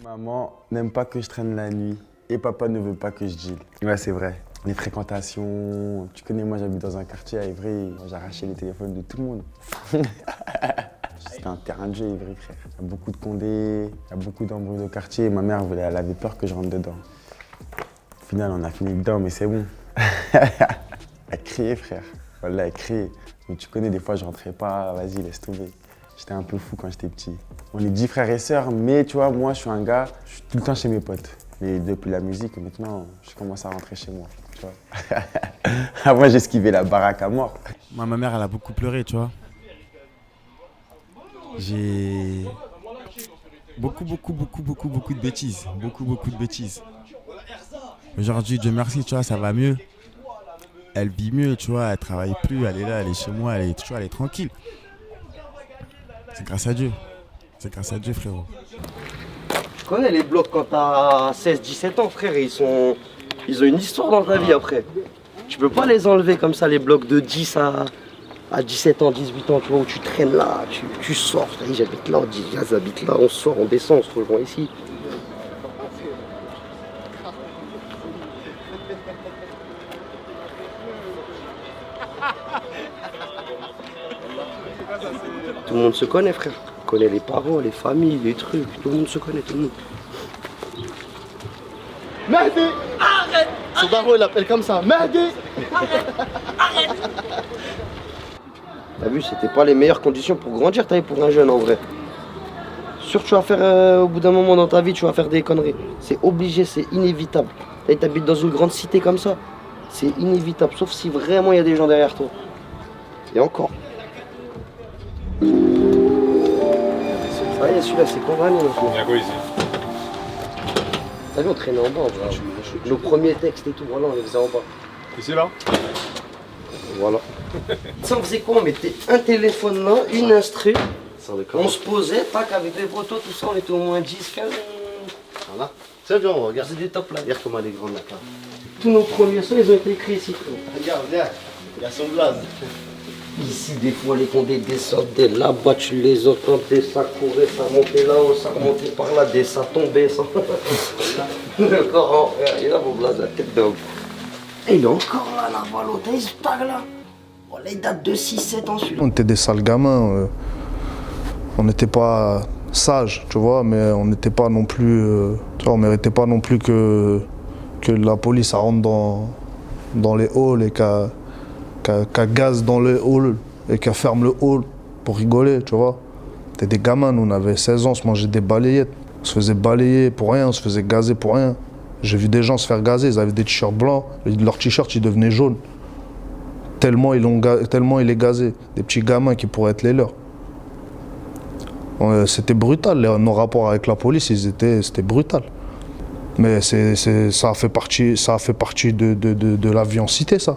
Maman n'aime pas que je traîne la nuit et papa ne veut pas que je deal. Ouais, c'est vrai. Les fréquentations, tu connais, moi j'habite dans un quartier à Ivry, j'ai arraché les téléphones de tout le monde. C'était un terrain de jeu, Ivry, frère. Il y a beaucoup de condés, il y a beaucoup d'embrouilles au quartier. Ma mère, elle avait peur que je rentre dedans. Au final, on a fini dedans, mais c'est bon. Elle criait, frère. Voilà, elle criait. Mais tu connais, des fois, je rentrais pas, vas-y, laisse tomber. J'étais un peu fou quand j'étais petit. On est 10 frères et sœurs, mais tu vois, moi, je suis un gars, je suis tout le temps chez mes potes. Mais depuis la musique, maintenant, je commence à rentrer chez moi, tu vois. Avant, j'esquivais la baraque à mort. Moi, ma mère, elle a beaucoup pleuré, tu vois. J'ai beaucoup de bêtises. Beaucoup de bêtises. Aujourd'hui, Dieu merci, tu vois, ça va mieux. Elle vit mieux, tu vois, elle travaille plus, elle est là, elle est chez moi, elle est tranquille. C'est grâce à Dieu. C'est grâce à Dieu, frérot. Tu connais les blocs quand t'as 16-17 ans, frère, ils ont une histoire dans ta vie après. Tu peux pas les enlever comme ça, les blocs de 10 à 17 ans, 18 ans, tu vois, où tu traînes là, tu sors, j'habite là, on dit, j'habite là, on sort, on descend, on se rejoint ici. Tout le monde se connaît, frère. On connaît les parents, les familles, les trucs. Tout le monde se connaît, tout le monde. Mehdi! Arrête! Son daron, il l'appelle comme ça. Mehdi! Arrête! T'as vu, c'était pas les meilleures conditions pour grandir, t'as vu, pour un jeune en vrai. Sûr, tu vas faire, au bout d'un moment dans ta vie, tu vas faire des conneries. C'est obligé, c'est inévitable. T'habites dans une grande cité comme ça, c'est inévitable. Sauf si vraiment il y a des gens derrière toi. Et encore. Ça y est, celui-là, c'est condamné maintenant. Il y a quoi ici? T'as vu, on traînait en bas, voilà. Nos premiers textes et tout, voilà, on les faisait en bas. Ici, là? Voilà. Ça, on faisait quoi? On mettait un téléphone là, une instru. On se posait, tac, avec les photos, tout ça, on était au moins 10, 15. Voilà. Tiens, viens, on regarde. C'est des top là. Regarde comment elle est grande la carte. Tous nos premiers sons, ils ont été écrits ici. Regarde, viens. Il y a son blaze. Ici, des fois, les condés descendaient là-bas, tu les entendais, ça courait, ça montait là-haut, ça remontait par là, ça tombait, ça. Encore en. Et là, mon blaze, la tête d'homme. Et il est encore là, là-bas, l'autre, il se tag là. Oh, là, il date de 6-7 ans, celui-là. On était des sales gamins. On n'était pas sages, tu vois, mais on n'était pas non plus. Tu vois, on méritait pas non plus que la police rentre dans les halls et qu'elle gaze dans le hall et qu'elle ferme le hall pour rigoler, tu vois. C'était des gamins, nous on avait 16 ans, on se mangeait des balayettes. On se faisait balayer pour rien, on se faisait gazer pour rien. J'ai vu des gens se faire gazer, ils avaient des t-shirts blancs, leurs t-shirts ils devenaient jaunes. Tellement il est gazé, des petits gamins qui pourraient être les leurs. C'était brutal, nos rapports avec la police, c'était brutal. Mais ça a fait partie de la vie en cité, ça.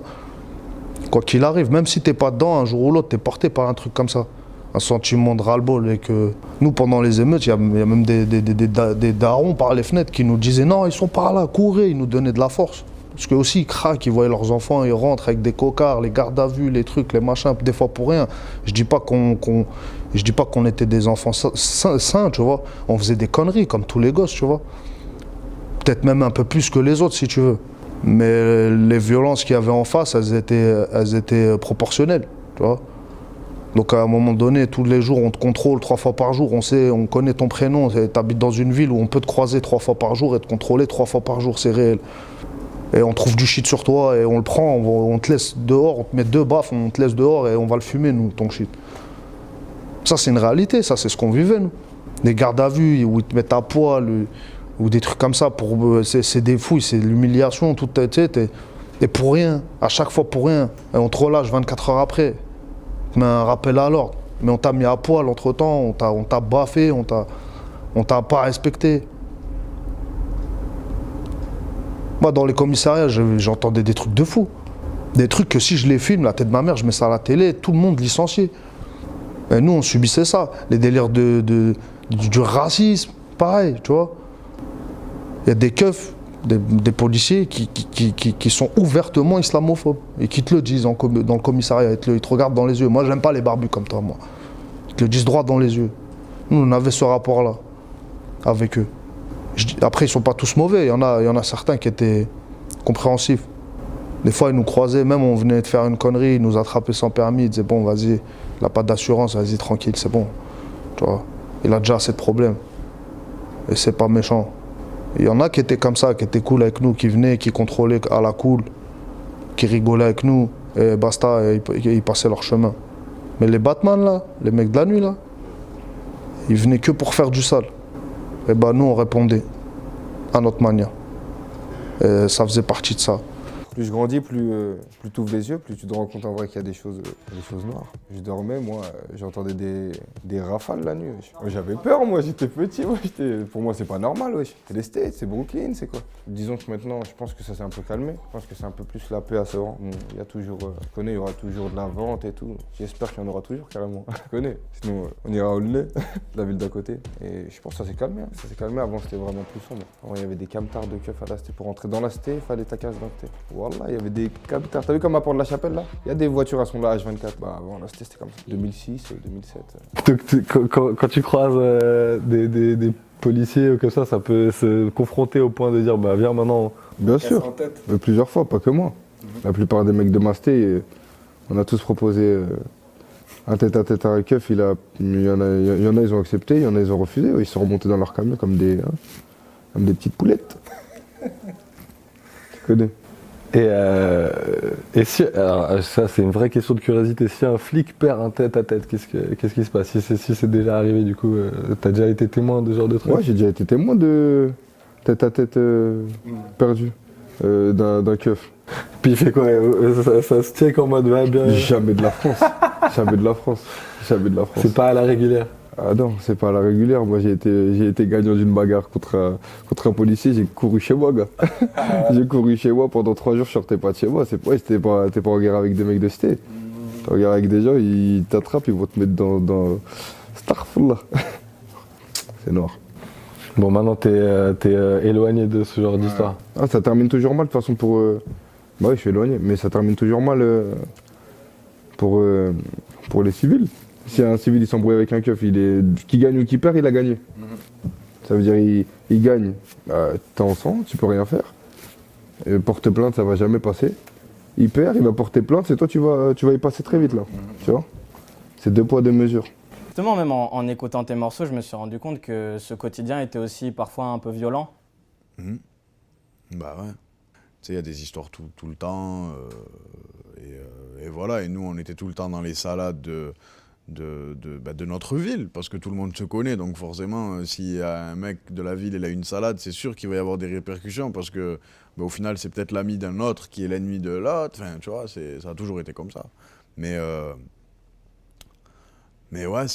Quoi qu'il arrive, même si t'es pas dedans, un jour ou l'autre, t'es porté par un truc comme ça. Un sentiment de ras-le-bol. Et que nous, pendant les émeutes, il y a même des darons par les fenêtres qui nous disaient non, ils sont par là, courez, ils nous donnaient de la force. Parce qu'eux aussi, ils craquent, ils voyaient leurs enfants, ils rentrent avec des cocards, les gardes à vue, les trucs, les machins, des fois pour rien. Je dis pas qu'on était des enfants sains, tu vois. On faisait des conneries, comme tous les gosses, tu vois. Peut-être même un peu plus que les autres, si tu veux. Mais les violences qu'il y avait en face, elles étaient proportionnelles, tu vois. Donc à un moment donné, tous les jours, on te contrôle 3 fois par jour, on connaît ton prénom, tu habites dans une ville où on peut te croiser 3 fois par jour et te contrôler 3 fois par jour, c'est réel. Et on trouve du shit sur toi et on le prend, on te laisse dehors, on te met 2 baffes, on te laisse dehors et on va le fumer, nous, ton shit. Ça, c'est une réalité, ça, c'est ce qu'on vivait, nous. Des gardes à vue où ils te mettent à poil, ou des trucs comme ça, c'est des fouilles, c'est l'humiliation, tout, et pour rien, à chaque fois pour rien. Et on te relâche 24 heures après. On te met un rappel à l'ordre. Mais on t'a mis à poil entre-temps, on t'a baffé, on t'a pas respecté. Moi, dans les commissariats, j'entendais des trucs de fou. Des trucs que si je les filme, la tête de ma mère, je mets ça à la télé, tout le monde licencié. Et nous, on subissait ça. Les délires du racisme, pareil, tu vois. Il y a des keufs, des policiers qui sont ouvertement islamophobes et qui te le disent dans le commissariat, ils te regardent dans les yeux. Moi, j'aime pas les barbus comme toi, moi. Ils te le disent droit dans les yeux. Nous, on avait ce rapport-là avec eux. Après, ils sont pas tous mauvais. Il y en a certains qui étaient compréhensifs. Des fois, ils nous croisaient, même on venait de faire une connerie, ils nous attrapaient sans permis, ils disaient bon, vas-y, il n'a pas d'assurance, vas-y, tranquille, c'est bon. Tu vois, il a déjà assez de problèmes. Et c'est pas méchant. Il y en a qui étaient comme ça, qui étaient cool avec nous, qui venaient, qui contrôlaient à la cool, qui rigolaient avec nous, et basta, et ils passaient leur chemin. Mais les Batman, là, les mecs de la nuit, là, ils venaient que pour faire du sale. Et bah nous, on répondait à notre manière. Et ça faisait partie de ça. Plus je grandis, plus tu ouvres les yeux, plus tu te rends compte en vrai qu'il y a des choses noires. Je dormais, moi, j'entendais des rafales la nuit. Wesh. J'avais peur, moi, j'étais petit. Pour moi, c'est pas normal. Wesh. C'est les States, c'est Brooklyn, c'est quoi. Disons que maintenant, je pense que ça s'est un peu calmé. Je pense que c'est un peu plus la paix à ce rang. Bon, il y a toujours, je connais, il y aura toujours de la vente et tout. J'espère qu'il y en aura toujours, carrément. Je connais. Sinon, on ira à Aulnay, la ville d'à côté. Et je pense que ça s'est calmé. Hein. Ça s'est calmé. Avant, c'était vraiment plus sombre. Avant, il y avait des camtars de keufs à la cité. Pour rentrer dans la cité, il fallait ta case d'identité. Wallah, il y avait des camtars. T'as vu comme à Port de la Chapelle là? Il y a des voitures à son là H24. Bah avant la cité c'était comme ça. 2006, 2007. Donc, quand tu croises des policiers comme ça peut se confronter au point de dire bah viens maintenant. Bien sûr. Mais plusieurs fois, pas que moi. La plupart des mecs de Masté, on a tous proposé un tête-à-tête à un keuf. Il y en a, ils ont accepté, il y en a, ils ont refusé. Ils sont remontés dans leur camion comme des petites poulettes. Tu connais. Et si, alors ça c'est une vraie question de curiosité, si un flic perd un tête-à-tête, qu'est-ce qui se passe? Si c'est déjà arrivé du coup, t'as déjà été témoin de ce genre de truc? Ouais, j'ai déjà été témoin de tête-à-tête perdu d'un keuf. Puis il fait quoi? Ça se tient en mode ouais, bien. Jamais de la France. Jamais de la France. Jamais de la France. C'est pas à la régulière. Ah non, c'est pas à la régulière. Moi, j'ai été gagnant d'une bagarre contre un policier. J'ai couru chez moi, gars. J'ai couru chez moi pendant 3 jours. Je sortais pas de chez moi. T'es pas en guerre avec des mecs de cité. T'es en guerre avec des gens. Ils t'attrapent. Ils vont te mettre dans Starfall. C'est noir. Bon, maintenant t'es éloigné de ce genre d'histoire. Ah, ça termine toujours mal de toute façon pour. Bah oui, je suis éloigné, mais ça termine toujours mal pour les civils. Si un civil il s'embrouille avec un keuf, qui gagne ou qui perd, il a gagné. Ça veut dire il gagne, t'es en sang, tu peux rien faire. Et porter plainte, ça va jamais passer. Il perd, il va porter plainte, c'est toi tu vas y passer très vite là. Tu vois. C'est 2 poids 2 mesures. Justement, même en écoutant tes morceaux, je me suis rendu compte que ce quotidien était aussi parfois un peu violent. Bah ouais. Tu sais, il y a des histoires tout le temps. Et voilà, et nous on était tout le temps dans les salades de notre ville, parce que tout le monde se connaît, donc forcément, s'il y a un mec de la ville, il a une salade, c'est sûr qu'il va y avoir des répercussions, parce que au final, c'est peut-être l'ami d'un autre qui est l'ennemi de l'autre, enfin, tu vois, ça a toujours été comme ça. Mais ouais,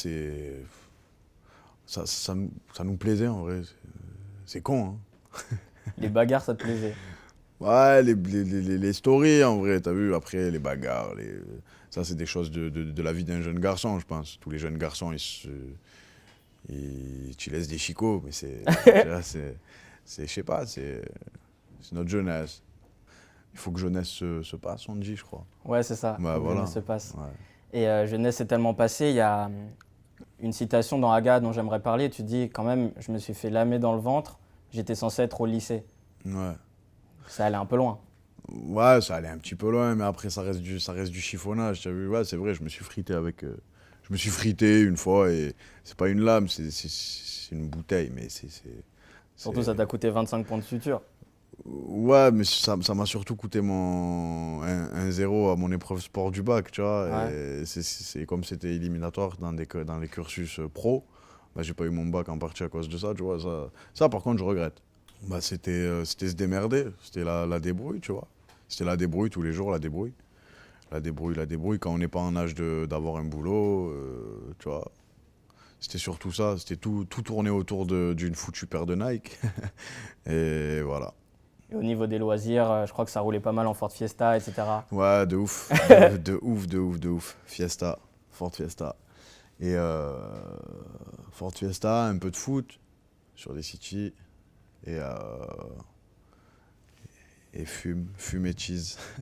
ça nous plaisait, en vrai. C'est con, hein. Les bagarres, ça te plaisait? Ouais, les stories, en vrai, t'as vu, après, les bagarres, ça, c'est des choses de la vie d'un jeune garçon, je pense. Tous les jeunes garçons, tu laisses des chicots, mais je sais pas, c'est notre jeunesse. Il faut que jeunesse se passe, on dit, je crois. Ouais, c'est ça, bah, voilà. jeunesse se passe. Ouais. Et jeunesse est tellement passée, il y a une citation dans Aga dont j'aimerais parler, tu dis quand même, je me suis fait lamer dans le ventre, j'étais censé être au lycée. Ouais. Ça allait un peu loin. Ouais, ça allait un petit peu loin, mais après, ça reste du chiffonnage, tu as vu. Ouais, c'est vrai, je me suis frité une fois, et c'est pas une lame, c'est une bouteille, mais Surtout, ça t'a coûté 25 points de suture. Ouais, mais ça m'a surtout coûté mon 1-0 à mon épreuve sport du bac, tu vois. Ouais. Et c'est comme c'était éliminatoire dans les cursus pro, bah, j'ai pas eu mon bac en partie à cause de ça, tu vois. Ça par contre, je regrette. Bah, c'était se démerder, c'était la débrouille, tu vois. C'était la débrouille tous les jours, la débrouille. La débrouille quand on n'est pas en âge d'avoir un boulot, tu vois. C'était surtout ça, c'était tout tourné autour d'une foutue paire de Nike. Et voilà. Et au niveau des loisirs, je crois que ça roulait pas mal en Ford Fiesta, etc. Ouais, de ouf. de ouf. Fiesta, Ford Fiesta. Et Ford Fiesta, un peu de foot sur des city. Et fume et cheese.